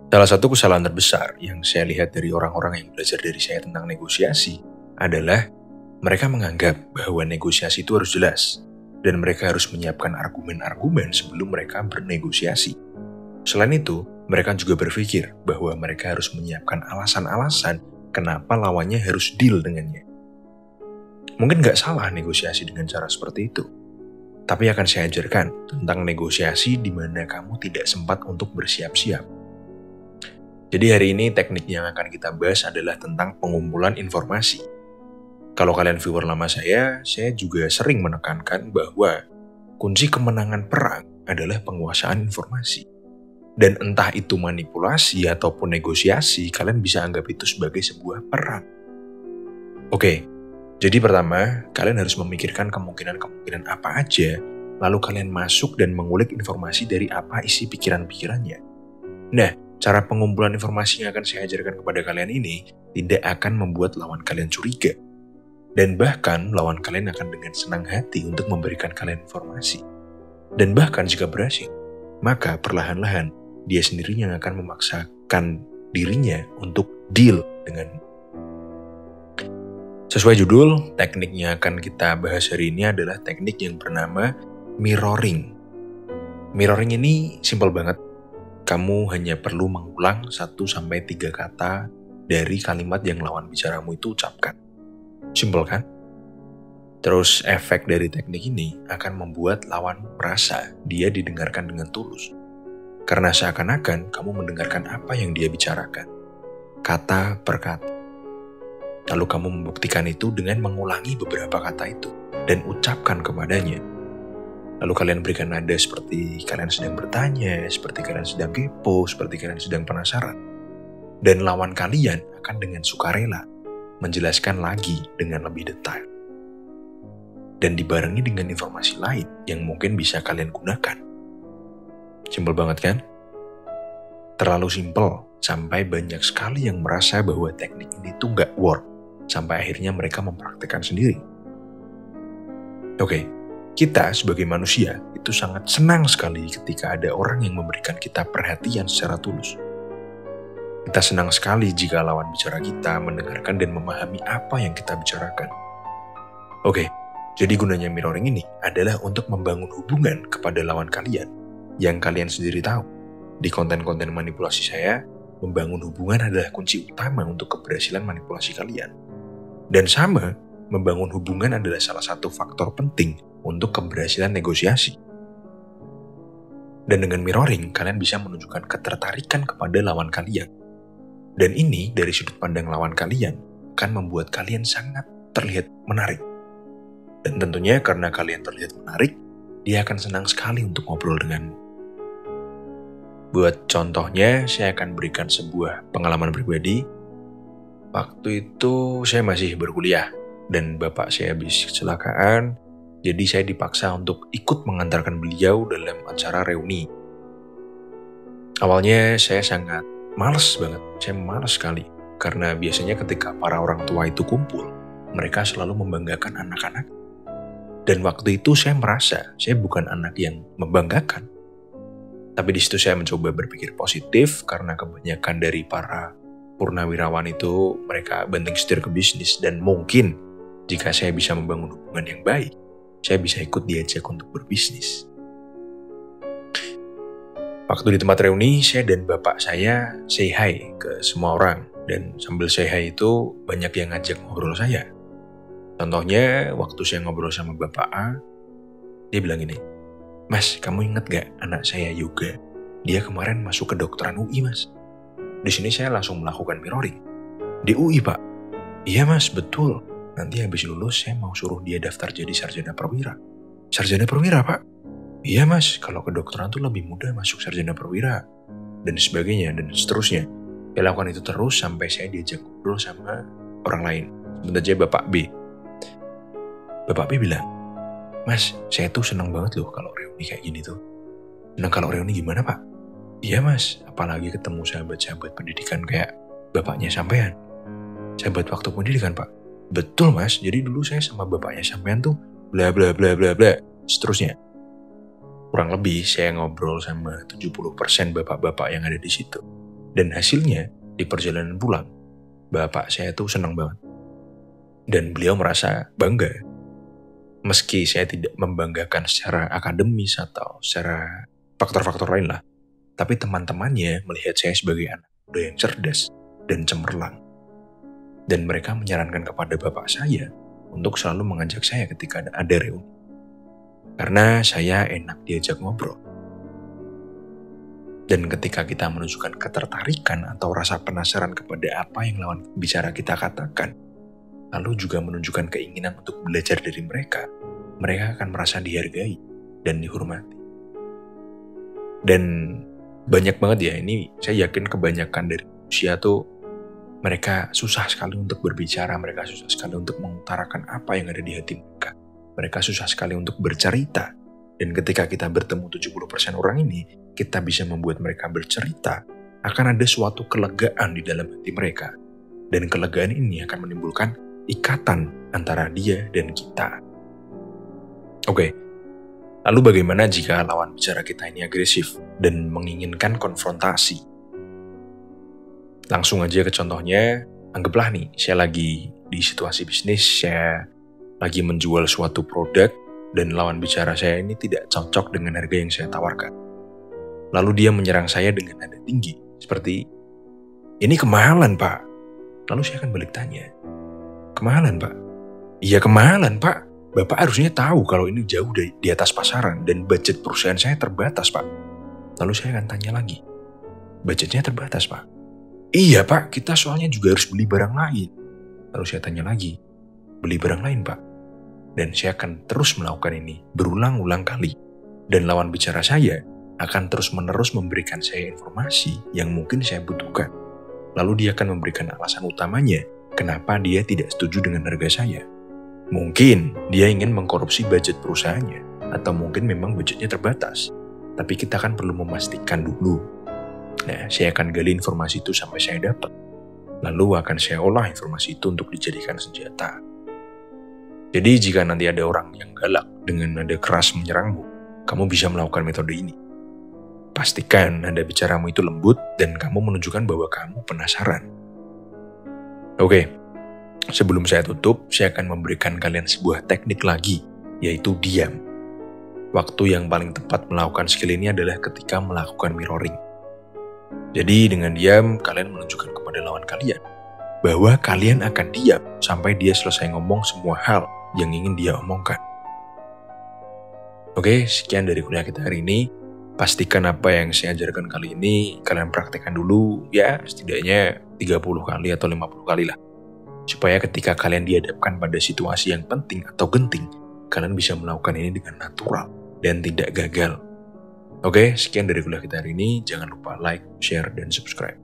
Salah satu kesalahan terbesar yang saya lihat dari orang-orang yang belajar dari saya tentang negosiasi adalah mereka menganggap bahwa negosiasi itu harus jelas dan mereka harus menyiapkan argumen-argumen sebelum mereka bernegosiasi. Selain itu, mereka juga berpikir bahwa mereka harus menyiapkan alasan-alasan kenapa lawannya harus deal dengannya. Mungkin nggak salah negosiasi dengan cara seperti itu, tapi akan saya ajarkan tentang negosiasi di mana kamu tidak sempat untuk bersiap-siap. Jadi hari ini teknik yang akan kita bahas adalah tentang pengumpulan informasi. Kalau kalian viewer lama saya juga sering menekankan bahwa kunci kemenangan perang adalah penguasaan informasi. Dan entah itu manipulasi ataupun negosiasi, kalian bisa anggap itu sebagai sebuah perang. Oke, jadi pertama, kalian harus memikirkan kemungkinan-kemungkinan apa aja, lalu kalian masuk dan mengulik informasi dari apa isi pikiran-pikirannya. Nah, cara pengumpulan informasi yang akan saya ajarkan kepada kalian ini tidak akan membuat lawan kalian curiga. Dan bahkan lawan kalian akan dengan senang hati untuk memberikan kalian informasi. Dan bahkan jika berhasil, maka perlahan-lahan dia sendiri yang akan memaksakan dirinya untuk deal dengan. Sesuai judul, teknik yang akan kita bahas hari ini adalah teknik yang bernama mirroring. Mirroring ini simpel banget. Kamu hanya perlu mengulang 1-3 kata dari kalimat yang lawan bicaramu itu ucapkan. Simpel kan? Terus efek dari teknik ini akan membuat lawan merasa dia didengarkan dengan tulus. Karena seakan-akan kamu mendengarkan apa yang dia bicarakan, kata per kata. Lalu kamu membuktikan itu dengan mengulangi beberapa kata itu dan ucapkan kepadanya. Lalu kalian berikan nada seperti kalian sedang bertanya, seperti kalian sedang kepo, seperti kalian sedang penasaran. Dan lawan kalian akan dengan sukarela menjelaskan lagi dengan lebih detail. Dan dibarengi dengan informasi lain yang mungkin bisa kalian gunakan. Simpel banget kan? Terlalu simpel sampai banyak sekali yang merasa bahwa teknik ini tuh gak work. Sampai akhirnya mereka mempraktikkan sendiri. Oke, kita sebagai manusia itu sangat senang sekali ketika ada orang yang memberikan kita perhatian secara tulus. Kita senang sekali jika lawan bicara kita mendengarkan dan memahami apa yang kita bicarakan. Oke, jadi gunanya mirroring ini adalah untuk membangun hubungan kepada lawan kalian yang kalian sendiri tahu. Di konten-konten manipulasi saya, membangun hubungan adalah kunci utama untuk keberhasilan manipulasi kalian. Dan sama, membangun hubungan adalah salah satu faktor penting untuk keberhasilan negosiasi. Dan dengan mirroring, kalian bisa menunjukkan ketertarikan kepada lawan kalian. Dan ini dari sudut pandang lawan kalian akan membuat kalian sangat terlihat menarik. Dan tentunya karena kalian terlihat menarik, dia akan senang sekali untuk ngobrol denganmu. Buat contohnya, saya akan berikan sebuah pengalaman pribadi. Waktu itu saya masih berkuliah dan bapak saya habis kecelakaan, jadi saya dipaksa untuk ikut mengantarkan beliau dalam acara reuni. Awalnya saya sangat malas banget, saya malas sekali. Karena biasanya ketika para orang tua itu kumpul, mereka selalu membanggakan anak-anak. Dan waktu itu saya merasa saya bukan anak yang membanggakan. Tapi di situ saya mencoba berpikir positif karena kebanyakan dari para purnawirawan itu mereka banting setir ke bisnis. Dan mungkin jika saya bisa membangun hubungan yang baik, saya bisa ikut diajak untuk berbisnis. Waktu di tempat reuni, saya dan bapak saya say hi ke semua orang. Dan sambil say hi itu banyak yang ngajak ngobrol saya. Contohnya, waktu saya ngobrol sama bapak A, dia bilang gini, "Mas, kamu inget gak anak saya Yoga? Dia kemarin masuk ke kedokteran UI, Mas." Di sini saya langsung melakukan mirroring. "Di UI, Pak?" "Iya, Mas, betul. Nanti habis lulus saya mau suruh dia daftar jadi sarjana perwira." "Sarjana perwira, Pak?" "Iya, Mas, kalau kedokteran tuh lebih mudah masuk sarjana perwira." Dan sebagainya, dan seterusnya. Saya lakukan itu terus sampai saya diajak ngobrol sama orang lain. Sebentar aja Bapak B. Bapak B bilang, "Mas, saya tuh seneng banget loh kalau reuni kayak gini tuh." "Seneng kalau reuni gimana, Pak?" "Iya, Mas, apalagi ketemu sahabat-sahabat pendidikan kayak bapaknya sampean." "Sahabat waktu pendidikan, Pak?" "Betul, Mas, jadi dulu saya sama bapaknya sampean tuh bla bla bla bla bla." Seterusnya. Kurang lebih saya ngobrol sama 70% bapak-bapak yang ada di situ. Dan hasilnya, di perjalanan pulang, bapak saya tuh senang banget. Dan beliau merasa bangga. Meski saya tidak membanggakan secara akademis atau secara faktor-faktor lain lah, tapi teman-temannya melihat saya sebagai anak muda yang cerdas dan cemerlang. Dan mereka menyarankan kepada bapak saya untuk selalu mengajak saya ketika ada reuni. Karena saya enak diajak ngobrol. Dan ketika kita menunjukkan ketertarikan atau rasa penasaran kepada apa yang lawan bicara kita katakan, lalu juga menunjukkan keinginan untuk belajar dari mereka akan merasa dihargai dan dihormati. Dan banyak banget ya, ini saya yakin kebanyakan dari manusia tuh mereka susah sekali untuk berbicara, mereka susah sekali untuk mengutarakan apa yang ada di hati mereka. Mereka susah sekali untuk bercerita. Dan ketika kita bertemu 70% orang ini, kita bisa membuat mereka bercerita, akan ada suatu kelegaan di dalam hati mereka. Dan kelegaan ini akan menimbulkan ikatan antara dia dan kita. Oke, lalu bagaimana jika lawan bicara kita ini agresif dan menginginkan konfrontasi? Langsung aja ke contohnya, anggaplah nih, saya lagi di situasi bisnis, saya lagi menjual suatu produk, dan lawan bicara saya ini tidak cocok dengan harga yang saya tawarkan. Lalu dia menyerang saya dengan nada tinggi, seperti, "Ini kemahalan, Pak." Lalu saya akan balik tanya, "Kemahalan, Pak?" "Iya kemahalan, Pak. Bapak harusnya tahu kalau ini jauh di atas pasaran dan budget perusahaan saya terbatas, Pak." Lalu saya akan tanya lagi, "Budgetnya terbatas, Pak?" "Iya, Pak. Kita soalnya juga harus beli barang lain." Lalu saya tanya lagi, "Beli barang lain, Pak?" Dan saya akan terus melakukan ini berulang-ulang kali. Dan lawan bicara saya akan terus-menerus memberikan saya informasi yang mungkin saya butuhkan. Lalu dia akan memberikan alasan utamanya kenapa dia tidak setuju dengan harga saya. Mungkin dia ingin mengkorupsi budget perusahaannya, atau mungkin memang budgetnya terbatas. Tapi kita kan perlu memastikan dulu. Nah, saya akan gali informasi itu sampai saya dapat. Lalu akan saya olah informasi itu untuk dijadikan senjata. Jadi jika nanti ada orang yang galak dengan nada keras menyerangmu, kamu bisa melakukan metode ini. Pastikan nada bicaramu itu lembut dan kamu menunjukkan bahwa kamu penasaran. Oke, sebelum saya tutup, saya akan memberikan kalian sebuah teknik lagi, yaitu diam. Waktu yang paling tepat melakukan skill ini adalah ketika melakukan mirroring. Jadi dengan diam, kalian menunjukkan kepada lawan kalian bahwa kalian akan diam sampai dia selesai ngomong semua hal yang ingin dia omongkan. Oke, sekian dari kuliah kita hari ini. Pastikan apa yang saya ajarkan kali ini kalian praktekkan dulu ya, setidaknya 30 kali atau 50 kali lah. Supaya ketika kalian dihadapkan pada situasi yang penting atau genting, kalian bisa melakukan ini dengan natural dan tidak gagal. Oke, sekian dari kuliah kita hari ini. Jangan lupa like, share, dan subscribe.